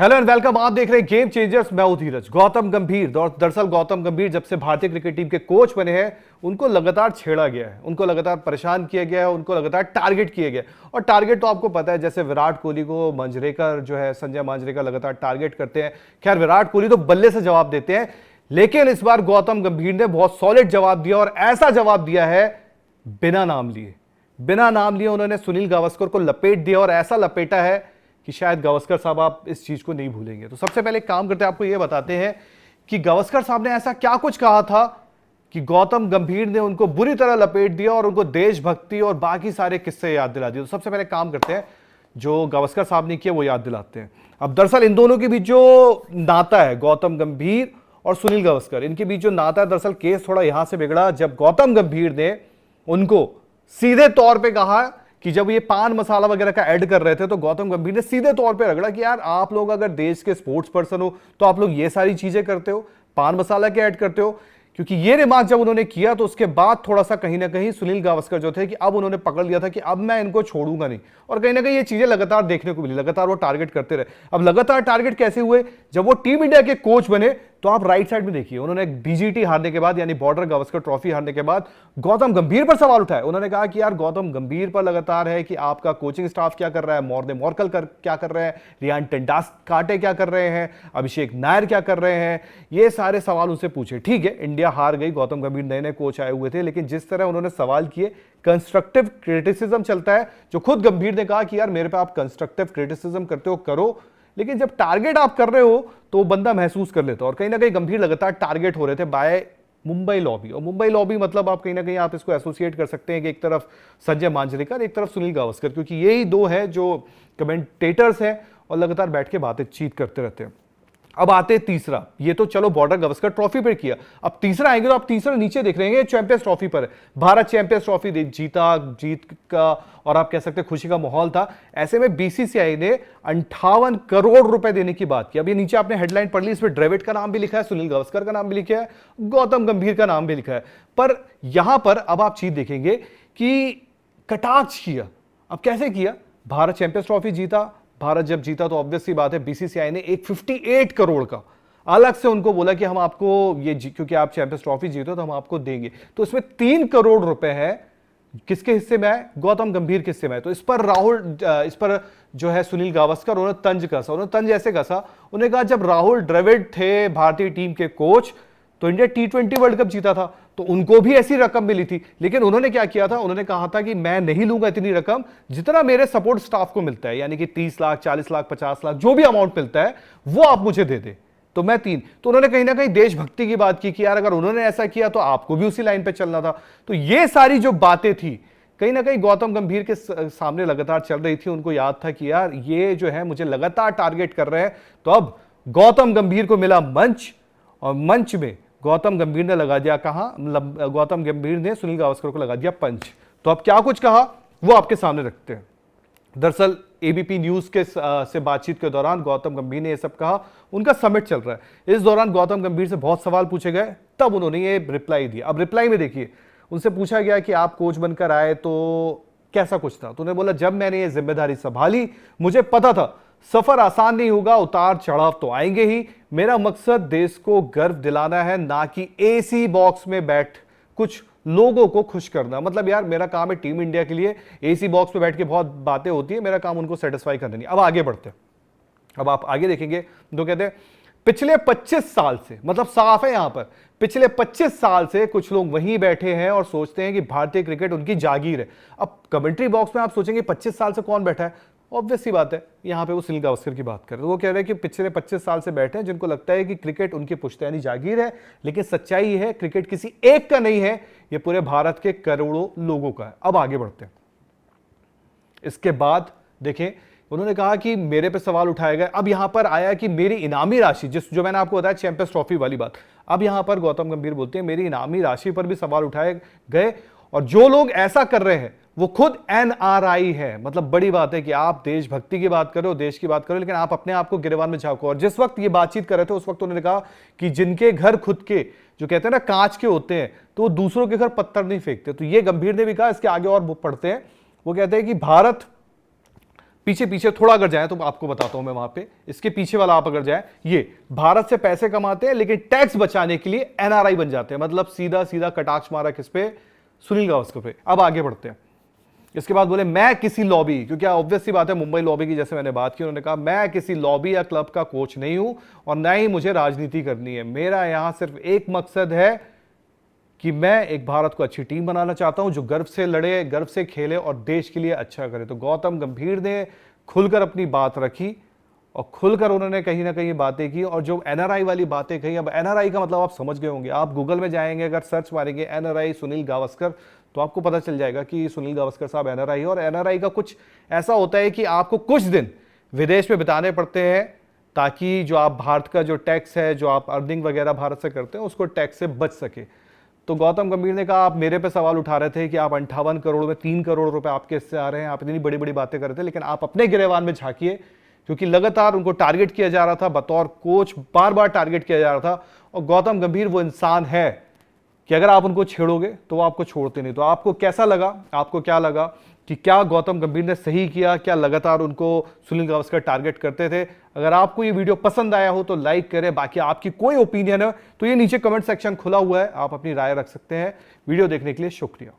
Hello and welcome. आप देख रहे हैं गेम चेंजर्स। मैं हूं धीरज। गौतम गंभीर, दरअसल गौतम गंभीर जब से भारतीय क्रिकेट टीम के कोच बने हैं उनको लगातार छेड़ा गया है, उनको लगातार परेशान किया गया है, उनको लगातार टारगेट किया गया। और टारगेट तो आपको पता है, जैसे विराट कोहली को मांजरेकर जो है संजय मांजरेकर लगातार टारगेट करते हैं। खैर, विराट कोहली तो बल्ले से जवाब देते हैं, लेकिन इस बार गौतम गंभीर ने बहुत सॉलिड जवाब दिया और ऐसा जवाब दिया है बिना नाम लिए उन्होंने सुनील गावस्कर को लपेट दिया और ऐसा लपेटा है कि शायद गावस्कर साहब आप इस चीज को नहीं भूलेंगे। तो सबसे पहले एक काम करते हैं, आपको यह बताते हैं कि गावस्कर साहब ने ऐसा क्या कुछ कहा था कि गौतम गंभीर ने उनको बुरी तरह लपेट दिया और उनको देशभक्ति और बाकी सारे किस्से याद दिला दिए। तो सबसे पहले काम करते हैं, जो गावस्कर साहब ने किया वो याद दिलाते हैं। अब दरअसल इन दोनों के बीच जो नाता है, गौतम गंभीर और सुनील गावस्कर, इनके बीच जो नाता है, दरअसल केस थोड़ा यहां से बिगड़ा जब गौतम गंभीर ने उनको सीधे तौर पे कहा कि जब ये पान मसाला वगैरह का ऐड कर रहे थे तो गौतम गंभीर ने सीधे तौर पे रगड़ा कि यार आप लोग अगर देश के स्पोर्ट्स पर्सन हो तो आप लोग ये सारी चीजें करते हो, पान मसाला के ऐड करते हो। क्योंकि ये रिमार्क जब उन्होंने किया तो उसके बाद थोड़ा सा कहीं ना कहीं सुनील गावस्कर जो थे कि अब उन्होंने पकड़ लिया था कि अब मैं इनको छोड़ूंगा नहीं। और कहीं ना कहीं ये चीजें लगातार देखने को मिली, लगातार वो टारगेट करते रहे। अब लगातार टारगेट कैसे हुए? जब वो टीम इंडिया के कोच बने तो आप राइट साइड में देखिए, उन्होंने बीजीटी हारने के बाद यानी बॉर्डर गावस्कर ट्रॉफी हारने के बाद गौतम गंभीर पर सवाल उठाए। उन्होंने कहा कि यार गौतम गंभीर पर लगातार है कि आपका कोचिंग स्टाफ क्या कर रहा है, मॉर्ने मोरकल क्या कर रहे हैं, रियान टेंडास काटे क्या कर रहे हैं, अभिषेक नायर क्या कर रहे हैं, ये सारे सवाल उनसे पूछे। ठीक है, इंडिया हार गई, गौतम गंभीर नए नए कोच आए हुए थे, लेकिन जिस तरह उन्होंने सवाल किए, कंस्ट्रक्टिव क्रिटिसिज्म चलता है, जो खुद गंभीर ने कहा कि यार मेरे पे आप कंस्ट्रक्टिव क्रिटिसिज्म करते हो करो, लेकिन जब टारगेट आप कर रहे हो तो वो बंदा महसूस कर लेता है। और कहीं ना कहीं गंभीर लगातार टारगेट हो रहे थे बाय मुंबई लॉबी। और मुंबई लॉबी मतलब आप कहीं ना कहीं आप इसको एसोसिएट कर सकते हैं कि एक तरफ संजय मांजरेकर, एक तरफ सुनील गावस्कर, क्योंकि यही दो हैं जो कमेंटेटर्स हैं और लगातार बैठ के बातचीत करते रहते हैं। अब आते तीसरा, ये तो चलो बॉर्डर गावस्कर ट्रॉफी पर किया, अब तीसरा आएंगे तो आप तीसरा नीचे देख रहे हैं चैंपियंस ट्रॉफी पर। भारत चैंपियंस ट्रॉफी जीत का और आप कह सकते हैं खुशी का माहौल था। ऐसे में बीसीसीआई ने 58 करोड़ रुपए देने की बात की। अब ये नीचे आपने हेडलाइन पढ़ ली, इसमें ड्रेविड का नाम भी लिखा है, सुनील गावस्कर का नाम भी लिखा है, गौतम गंभीर का नाम भी लिखा है। पर यहां पर अब आप चीज देखेंगे कि कटाक्ष किया। अब कैसे किया? भारत चैंपियंस ट्रॉफी जीता, भारत जब जीता तो ऑब्वियस सी बात है बीसीसीआई ने एक 58 करोड़ का अलग से उनको बोला कि हम आपको ये क्योंकि आप चैंपियंस ट्रॉफी जीतो तो हम आपको देंगे। तो इसमें 3 करोड़ रुपए है, किसके हिस्से में है? गौतम गंभीर के हिस्से में है। तो इस पर जो है सुनील गावस्कर उन्होंने तंज कसा। उन्होंने तंज ऐसे कसा, उन्होंने कहा जब राहुल द्रविड़ थे भारतीय टीम के कोच तो इंडिया T20 वर्ल्ड कप जीता था तो उनको भी ऐसी रकम मिली थी, लेकिन उन्होंने क्या किया था? उन्होंने कहा था कि मैं नहीं लूंगा इतनी रकम जितना मेरे सपोर्ट स्टाफ को मिलता है, यानी कि 30 लाख, 40 लाख, 50 लाख, जो भी अमाउंट मिलता है वो आप मुझे दे दे। तो मैं 3। तो उन्होंने कहीं ना कहीं देशभक्ति की बात की कि यार अगर उन्होंने ऐसा किया तो आपको भी उसी लाइन पे चलना था। तो ये सारी जो बातें थी कहीं ना कहीं गौतम गंभीर के सामने लगातार चल रही थी। उनको याद था कि यार ये जो है मुझे लगातार टारगेट कर रहे हैं। तो अब गौतम गंभीर को मिला मंच, और मंच में गौतम गंभीर ने लगा दिया गौतम गंभीर ने सुनील गावस्कर को लगा दिया पंच। तो अब क्या कुछ कहा वो आपके सामने रखते हैं। दरअसल एबीपी न्यूज के से बातचीत के दौरान गौतम गंभीर ने यह सब कहा। उनका समिट चल रहा है, इस दौरान गौतम गंभीर से बहुत सवाल पूछे गए, तब उन्होंने ये रिप्लाई दिया। अब रिप्लाई में देखिए, उनसे पूछा गया कि आप कोच बनकर आए तो कैसा कुछ था, तो उन्होंने बोला जब मैंने ये जिम्मेदारी संभाली मुझे पता था सफर आसान नहीं होगा, उतार चढ़ाव तो आएंगे ही। मेरा मकसद देश को गर्व दिलाना है, ना कि एसी बॉक्स में बैठ कुछ लोगों को खुश करना। मतलब यार मेरा काम है टीम इंडिया के लिए, एसी बॉक्स में बैठ के बहुत बातें होती है, मेरा काम उनको सेटिस्फाई करना नहीं। अब आगे बढ़ते हैं। अब आप आगे देखेंगे तो कहते हैं पिछले 25 साल से, मतलब साफ है यहां पर, पिछले 25 साल से कुछ लोग वहीं बैठे हैं और सोचते हैं कि भारतीय क्रिकेट उनकी जागीर है। अब कमेंट्री बॉक्स में आप सोचेंगे 25 साल से कौन बैठा है? ऑब्वियस सी बात है, यहां पे वो सुनील गावस्कर की बात कर रहे हैं। वो कह रहे हैं कि पिछले 25 साल से बैठे हैं जिनको लगता है कि क्रिकेट उनकी पुश्तैनी जागीर है, लेकिन सच्चाई ये है क्रिकेट किसी एक का नहीं है, ये पूरे भारत के करोड़ों लोगों का है। अब आगे बढ़ते हैं। इसके बाद देखें, उन्होंने कहा कि मेरे पे सवाल उठाए गए। अब यहां पर आया कि मेरी इनामी राशि, जो मैंने आपको बताया चैंपियंस ट्रॉफी वाली बात, अब यहां पर गौतम गंभीर बोलते हैं मेरी इनामी राशि पर भी सवाल उठाए गए, और जो लोग ऐसा कर रहे हैं वो खुद NRI है। मतलब बड़ी बात है कि आप देशभक्ति की बात करो, देश की बात करो, लेकिन आप अपने आप को गिरबान में झांको। और जिस वक्त ये बातचीत कर रहे थे उस वक्त उन्होंने कहा कि जिनके घर खुद के जो कहते हैं ना कांच के होते हैं तो वो दूसरों के घर पत्थर नहीं फेंकते। तो ये गंभीर ने भी कहा। इसके आगे और वो पढ़ते हैं, वो कहते हैं कि पीछे पीछे थोड़ा अगर जाए तो आपको बताता हूं मैं वहां पे, इसके पीछे वाला आप अगर जाए, ये भारत से पैसे कमाते हैं लेकिन टैक्स बचाने के लिए एनआरआई बन जाते हैं। मतलब सीधा सीधा कटाक्ष मारा किस पे? सुनील गावस्कर पे। अब आगे बढ़ते हैं। इसके बाद बोले मैं किसी लॉबी, क्योंकि ऑब्वियस सी बात है मुंबई लॉबी की, जैसे मैंने बात की, उन्होंने कहा मैं किसी लॉबी या क्लब का कोच नहीं हूं और ना ही मुझे राजनीति करनी है। मेरा यहां सिर्फ एक मकसद है कि मैं एक भारत को अच्छी टीम बनाना चाहता हूं जो गर्व से लड़े, गर्व से खेले और देश के लिए अच्छा करे। तो गौतम गंभीर ने खुलकर अपनी बात रखी और खुलकर उन्होंने कहीं ना कहीं बातें की। और जो एनआरआई वाली बातें कही, अब एनआरआई का मतलब आप समझ गए होंगे, आप गूगल में जाएंगे, अगर सर्च मारेंगे एनआरआई सुनील गावस्कर, तो आपको पता चल जाएगा कि सुनील गावस्कर साहब एनआरआई है। और एनआरआई का कुछ ऐसा होता है कि आपको कुछ दिन विदेश में बिताने पड़ते हैं ताकि जो आप भारत का जो टैक्स है, जो आप अर्निंग वगैरह भारत से करते हैं, उसको टैक्स से बच सके। तो गौतम गंभीर ने कहा, आप मेरे पे सवाल उठा रहे थे कि आप 58 करोड़ में 3 करोड़ रुपए आपके इससे आ रहे हैं, आप इतनी बड़ी बड़ी बातें कर रहे थे, लेकिन आप अपने गिरेबान में झांकिए, क्योंकि लगातार उनको टारगेट किया जा रहा था बतौर कोच, बार बार टारगेट किया जा रहा था। और गौतम गंभीर वो इंसान है कि अगर आप उनको छेड़ोगे तो वो आपको छोड़ते नहीं। तो आपको कैसा लगा, आपको क्या लगा कि क्या गौतम गंभीर ने सही किया, क्या लगातार उनको सुनील गावस्कर टारगेट करते थे? अगर आपको ये वीडियो पसंद आया हो तो लाइक करें, बाकी आपकी कोई ओपिनियन है तो ये नीचे कमेंट सेक्शन खुला हुआ है, आप अपनी राय रख सकते हैं। वीडियो देखने के लिए शुक्रिया।